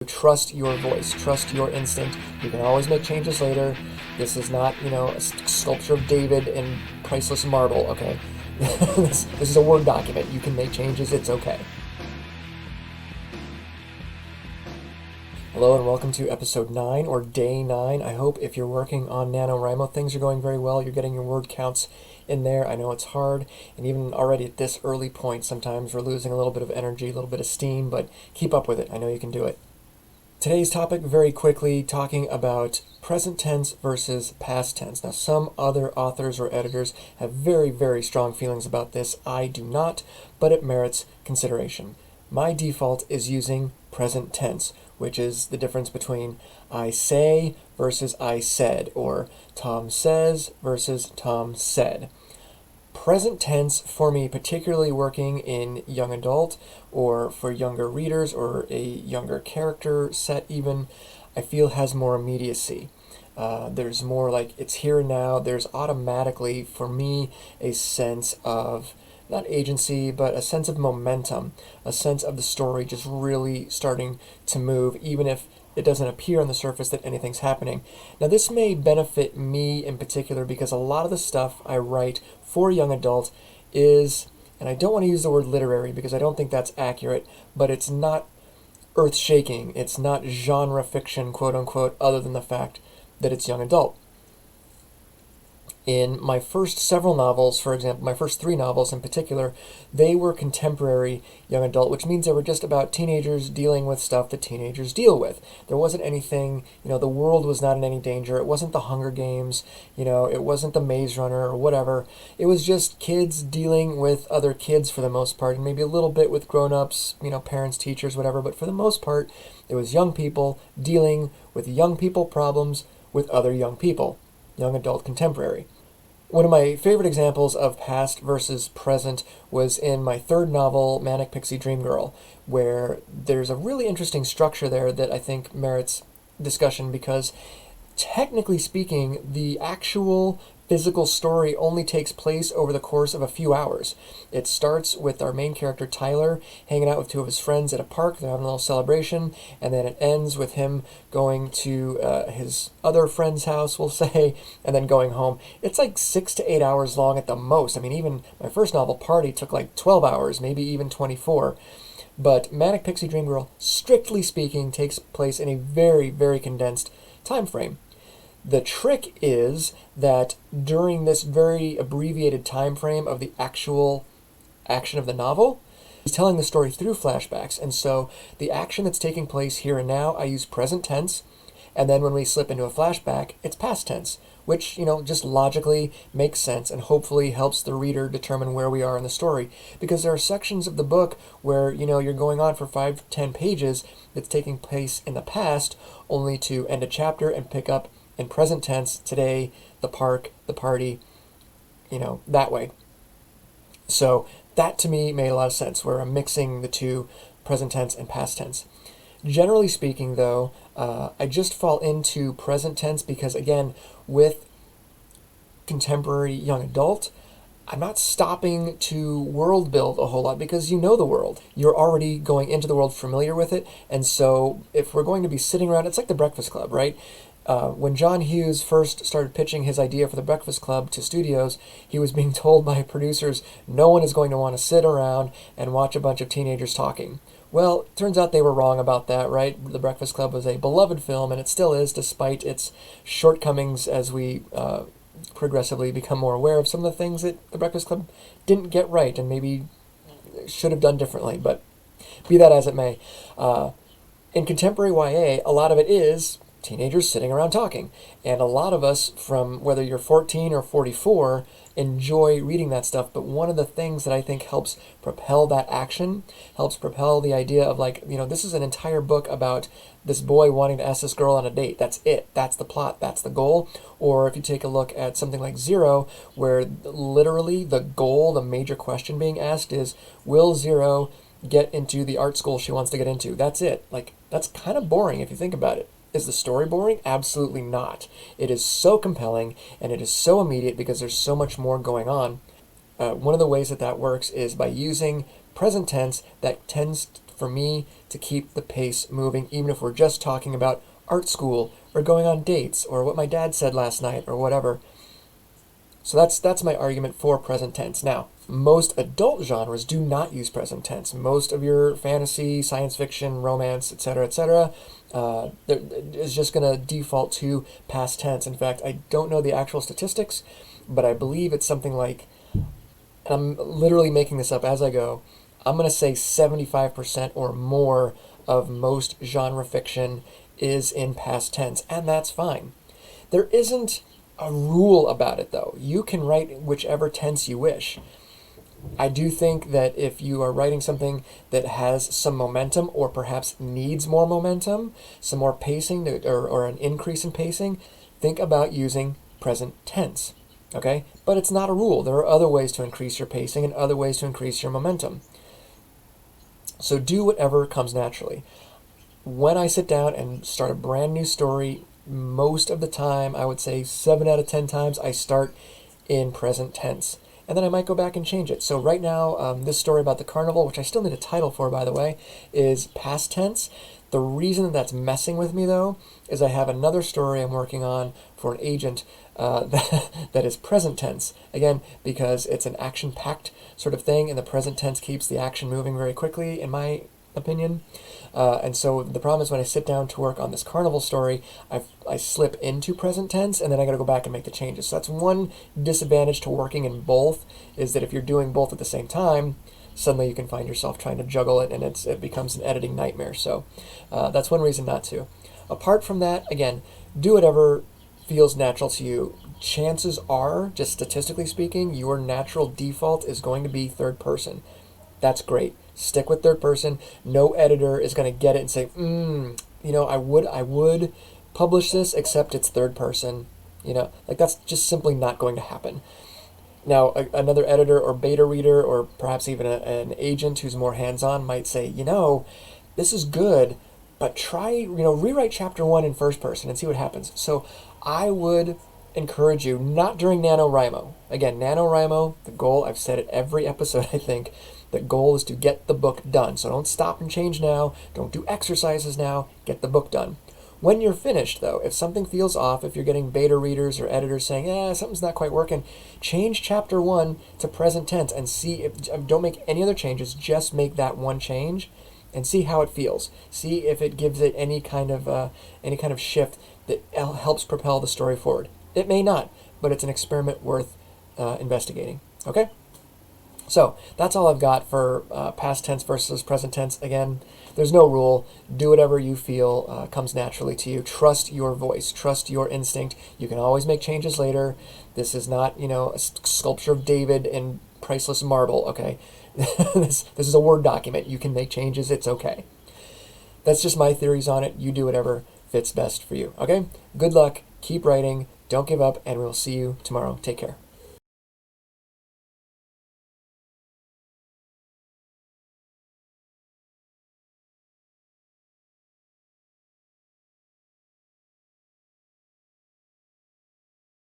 Trust your voice, trust your instinct. You can always make changes later. This is not, a sculpture of David in priceless marble, okay? this is a Word document. You can make changes, it's okay. Hello and welcome to episode 9, or day 9. I hope if you're working on Nanowrimo, things are going very well. You're getting your word counts in there. I know it's hard, and even already at this early point, sometimes we're losing a little bit of energy, a little bit of steam, but keep up with it. I know you can do it. Today's topic, very quickly, talking about present tense versus past tense. Now, some other authors or editors have very, very strong feelings about this. I do not, but it merits consideration. My default is using present tense, which is the difference between I say versus I said, or Tom says versus Tom said. Present tense for me, particularly working in young adult or for younger readers or a younger character set even, I feel has more immediacy. There's more like it's here and now. There's automatically, for me, a sense of, not agency, but a sense of momentum, a sense of the story just really starting to move, even if it doesn't appear on the surface that anything's happening. Now, this may benefit me in particular because a lot of the stuff I write for young adult is, and I don't want to use the word literary because I don't think that's accurate, but it's not earth-shaking. It's not genre fiction, quote-unquote, other than the fact that it's young adult. In my first several novels, for example, my first 3 novels in particular, they were contemporary young adult, which means they were just about teenagers dealing with stuff that teenagers deal with. There wasn't anything, the world was not in any danger. It wasn't the Hunger Games, it wasn't the Maze Runner or whatever. It was just kids dealing with other kids for the most part, and maybe a little bit with grown-ups, parents, teachers, whatever, but for the most part, it was young people dealing with young people problems with other young people, young adult contemporary. One of my favorite examples of past versus present was in my 3rd novel, Manic Pixie Dream Girl, where there's a really interesting structure there that I think merits discussion because, technically speaking, the actual physical story only takes place over the course of a few hours. It starts with our main character, Tyler, hanging out with 2 of his friends at a park. They're having a little celebration, and then it ends with him going to his other friend's house, we'll say, and then going home. It's like 6 to 8 hours long at the most. I mean, even my first novel, Party, took like 12 hours, maybe even 24. But Manic Pixie Dream Girl, strictly speaking, takes place in a very, very condensed time frame. The trick is that during this very abbreviated time frame of the actual action of the novel, he's telling the story through flashbacks. And so the action that's taking place here and now, I use present tense. And then when we slip into a flashback, it's past tense, which, just logically makes sense and hopefully helps the reader determine where we are in the story. Because there are sections of the book where, you're going on for 5-10 pages that's taking place in the past, only to end a chapter and pick up in present tense, today, the park, the party, that way. So that to me made a lot of sense, where I'm mixing the two, present tense and past tense. Generally speaking, though, I just fall into present tense because, again, with contemporary young adult, I'm not stopping to world build a whole lot because you know the world. You're already going into the world familiar with it, and so if we're going to be sitting around, it's like the Breakfast Club, right? When John Hughes first started pitching his idea for the Breakfast Club to studios, he was being told by producers, no one is going to want to sit around and watch a bunch of teenagers talking. Well, it turns out they were wrong about that, right? The Breakfast Club was a beloved film, and it still is, despite its shortcomings as we progressively become more aware of some of the things that the Breakfast Club didn't get right and maybe should have done differently. But be that as it may, in contemporary YA, a lot of it is teenagers sitting around talking. And a lot of us, from whether you're 14 or 44, enjoy reading that stuff. But one of the things that I think helps propel that action, helps propel the idea of this is an entire book about this boy wanting to ask this girl on a date. That's it. That's the plot. That's the goal. Or if you take a look at something like Zero, where literally the goal, the major question being asked is, will Zero get into the art school she wants to get into? That's it. That's kind of boring if you think about it. Is the story boring? Absolutely not. It is so compelling, and it is so immediate because there's so much more going on. One of the ways that works is by using present tense that tends for me to keep the pace moving, even if we're just talking about art school or going on dates or what my dad said last night or whatever. So that's my argument for present tense. Now, most adult genres do not use present tense. Most of your fantasy, science fiction, romance, etc., is just going to default to past tense. In fact, I don't know the actual statistics, but I believe it's something like, and I'm literally making this up as I go, I'm going to say 75% or more of most genre fiction is in past tense, and that's fine. There isn't a rule about it, though. You can write whichever tense you wish. I do think that if you are writing something that has some momentum or perhaps needs more momentum, some more pacing or an increase in pacing, think about using present tense. Okay? But it's not a rule. There are other ways to increase your pacing and other ways to increase your momentum. So do whatever comes naturally. When I sit down and start a brand new story, most of the time, I would say 7 out of 10 times, I start in present tense. And then I might go back and change it. So right now, this story about the carnival, which I still need a title for, by the way, is past tense. The reason that's messing with me, though, is I have another story I'm working on for an agent that is present tense. Again, because it's an action-packed sort of thing, and the present tense keeps the action moving very quickly, in my opinion. And so the problem is when I sit down to work on this carnival story, I slip into present tense, and then I got to go back and make the changes. So that's one disadvantage to working in both, is that if you're doing both at the same time, suddenly you can find yourself trying to juggle it, and it becomes an editing nightmare. So that's one reason not to. Apart from that, again, do whatever feels natural to you. Chances are, just statistically speaking, your natural default is going to be third person. That's great. Stick with third person. No editor is going to get it and say, I would publish this, except it's third person. That's just simply not going to happen. Now, another editor or beta reader, or perhaps even an agent who's more hands-on might say, this is good, but try, rewrite chapter 1 in first person and see what happens. So I would encourage you, not during NaNoWriMo. Again, NaNoWriMo, the goal, I've said it every episode, I think, the goal is to get the book done. So don't stop and change now. Don't do exercises now. Get the book done. When you're finished, though, if something feels off, if you're getting beta readers or editors saying, something's not quite working, change chapter 1 to present tense and see if, don't make any other changes, just make that one change and see how it feels. See if it gives it any kind of shift that helps propel the story forward. It may not, but it's an experiment worth investigating. Okay? So that's all I've got for past tense versus present tense. Again, there's no rule. Do whatever you feel comes naturally to you. Trust your voice. Trust your instinct. You can always make changes later. This is not, a sculpture of David in priceless marble, okay? This is a Word document. You can make changes. It's okay. That's just my theories on it. You do whatever fits best for you, okay? Good luck. Keep writing. Don't give up, and we'll see you tomorrow. Take care.